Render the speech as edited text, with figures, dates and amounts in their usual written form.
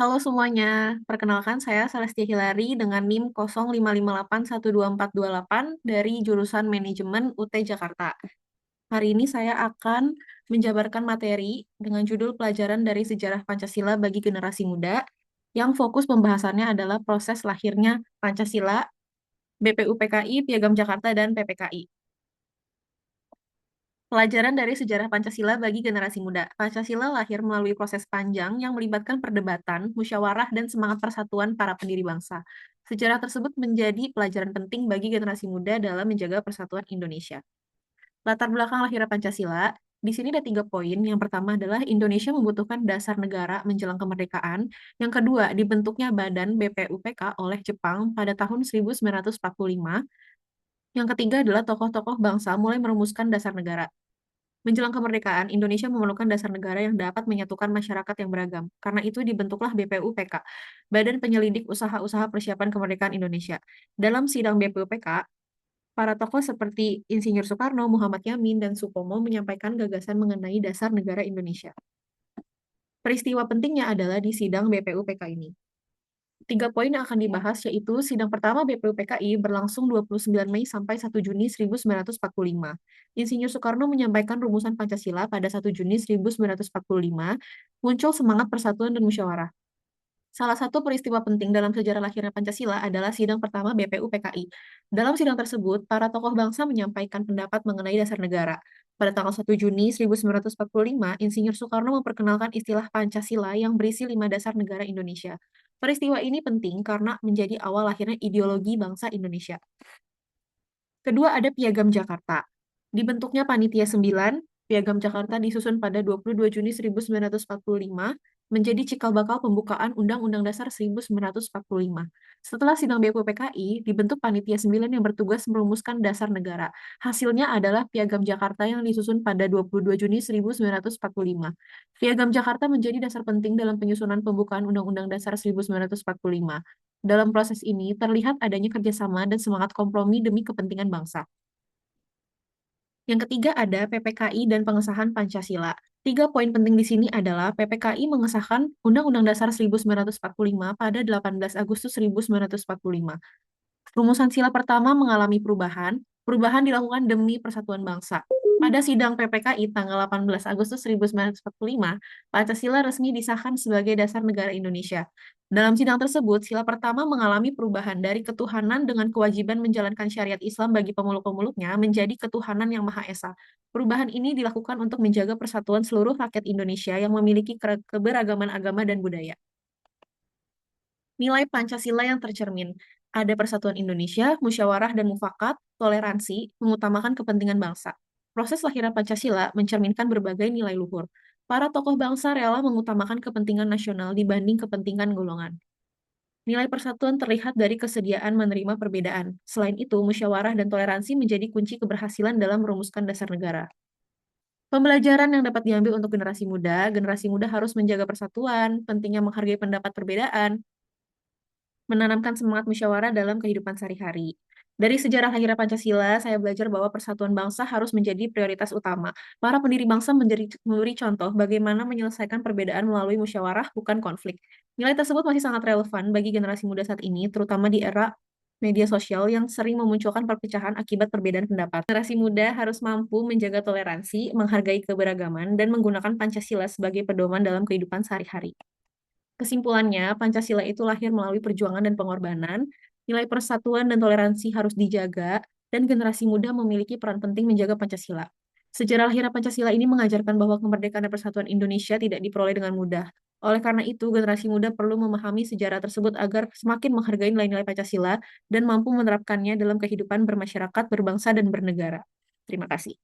Halo semuanya, perkenalkan saya Celestia Hilary dengan NIM 05581248 dari jurusan Manajemen UT Jakarta. Hari ini saya akan menjabarkan materi dengan judul pelajaran dari sejarah Pancasila bagi generasi muda, yang fokus pembahasannya adalah proses lahirnya Pancasila, BPUPKI, Piagam Jakarta, dan PPKI. Pelajaran dari sejarah Pancasila bagi generasi muda. Pancasila lahir melalui proses panjang yang melibatkan perdebatan, musyawarah, dan semangat persatuan para pendiri bangsa. Sejarah tersebut menjadi pelajaran penting bagi generasi muda dalam menjaga persatuan Indonesia. Latar belakang lahirnya Pancasila, di sini ada 3 poin. Yang pertama adalah Indonesia membutuhkan dasar negara menjelang kemerdekaan. Yang kedua, dibentuknya Badan BPUPK oleh Jepang pada tahun 1945. Yang ketiga adalah tokoh-tokoh bangsa mulai merumuskan dasar negara. Menjelang kemerdekaan, Indonesia memerlukan dasar negara yang dapat menyatukan masyarakat yang beragam. Karena itu dibentuklah BPUPK, Badan Penyelidik Usaha-Usaha Persiapan Kemerdekaan Indonesia. Dalam sidang BPUPK, para tokoh seperti Insinyur Soekarno, Muhammad Yamin, dan Supomo menyampaikan gagasan mengenai dasar negara Indonesia. Peristiwa pentingnya adalah di sidang BPUPK ini. 3 poin yang akan dibahas yaitu sidang pertama BPUPKI berlangsung 29 Mei sampai 1 Juni 1945. Insinyur Soekarno menyampaikan rumusan Pancasila pada 1 Juni 1945, muncul semangat persatuan dan musyawarah. Salah satu peristiwa penting dalam sejarah lahirnya Pancasila adalah sidang pertama BPUPKI. Dalam sidang tersebut, para tokoh bangsa menyampaikan pendapat mengenai dasar negara. Pada tanggal 1 Juni 1945, Insinyur Soekarno memperkenalkan istilah Pancasila yang berisi 5 dasar negara Indonesia. Peristiwa ini penting karena menjadi awal lahirnya ideologi bangsa Indonesia. Kedua, ada Piagam Jakarta. Dibentuknya Panitia 9, Piagam Jakarta disusun pada 22 Juni 1945, menjadi cikal bakal pembukaan Undang-Undang Dasar 1945. Setelah sidang BPUPKI, dibentuk Panitia 9 yang bertugas merumuskan dasar negara. Hasilnya adalah Piagam Jakarta yang disusun pada 22 Juni 1945. Piagam Jakarta menjadi dasar penting dalam penyusunan pembukaan Undang-Undang Dasar 1945. Dalam proses ini, terlihat adanya kerjasama dan semangat kompromi demi kepentingan bangsa. Yang ketiga ada PPKI dan pengesahan Pancasila. 3 poin penting di sini adalah PPKI mengesahkan Undang-Undang Dasar 1945 pada 18 Agustus 1945. Rumusan sila pertama mengalami perubahan. Perubahan dilakukan demi persatuan bangsa. Pada sidang PPKI tanggal 18 Agustus 1945, Pancasila resmi disahkan sebagai dasar negara Indonesia. Dalam sidang tersebut, sila pertama mengalami perubahan dari ketuhanan dengan kewajiban menjalankan syariat Islam bagi pemuluk-pemuluknya menjadi ketuhanan yang Maha Esa. Perubahan ini dilakukan untuk menjaga persatuan seluruh rakyat Indonesia yang memiliki keberagaman agama dan budaya. Nilai Pancasila yang tercermin. Ada persatuan Indonesia, musyawarah dan mufakat, toleransi, mengutamakan kepentingan bangsa. Proses lahirnya Pancasila mencerminkan berbagai nilai luhur. Para tokoh bangsa rela mengutamakan kepentingan nasional dibanding kepentingan golongan. Nilai persatuan terlihat dari kesediaan menerima perbedaan. Selain itu, musyawarah dan toleransi menjadi kunci keberhasilan dalam merumuskan dasar negara. Pembelajaran yang dapat diambil untuk generasi muda harus menjaga persatuan, pentingnya menghargai pendapat perbedaan, menanamkan semangat musyawarah dalam kehidupan sehari-hari. Dari sejarah lahirnya Pancasila, saya belajar bahwa persatuan bangsa harus menjadi prioritas utama. Para pendiri bangsa memberi contoh bagaimana menyelesaikan perbedaan melalui musyawarah, bukan konflik. Nilai tersebut masih sangat relevan bagi generasi muda saat ini, terutama di era media sosial yang sering memunculkan perpecahan akibat perbedaan pendapat. Generasi muda harus mampu menjaga toleransi, menghargai keberagaman, dan menggunakan Pancasila sebagai pedoman dalam kehidupan sehari-hari. Kesimpulannya, Pancasila itu lahir melalui perjuangan dan pengorbanan, nilai persatuan dan toleransi harus dijaga, dan generasi muda memiliki peran penting menjaga Pancasila. Sejarah lahirnya Pancasila ini mengajarkan bahwa kemerdekaan dan persatuan Indonesia tidak diperoleh dengan mudah. Oleh karena itu, generasi muda perlu memahami sejarah tersebut agar semakin menghargai nilai-nilai Pancasila dan mampu menerapkannya dalam kehidupan bermasyarakat, berbangsa, dan bernegara. Terima kasih.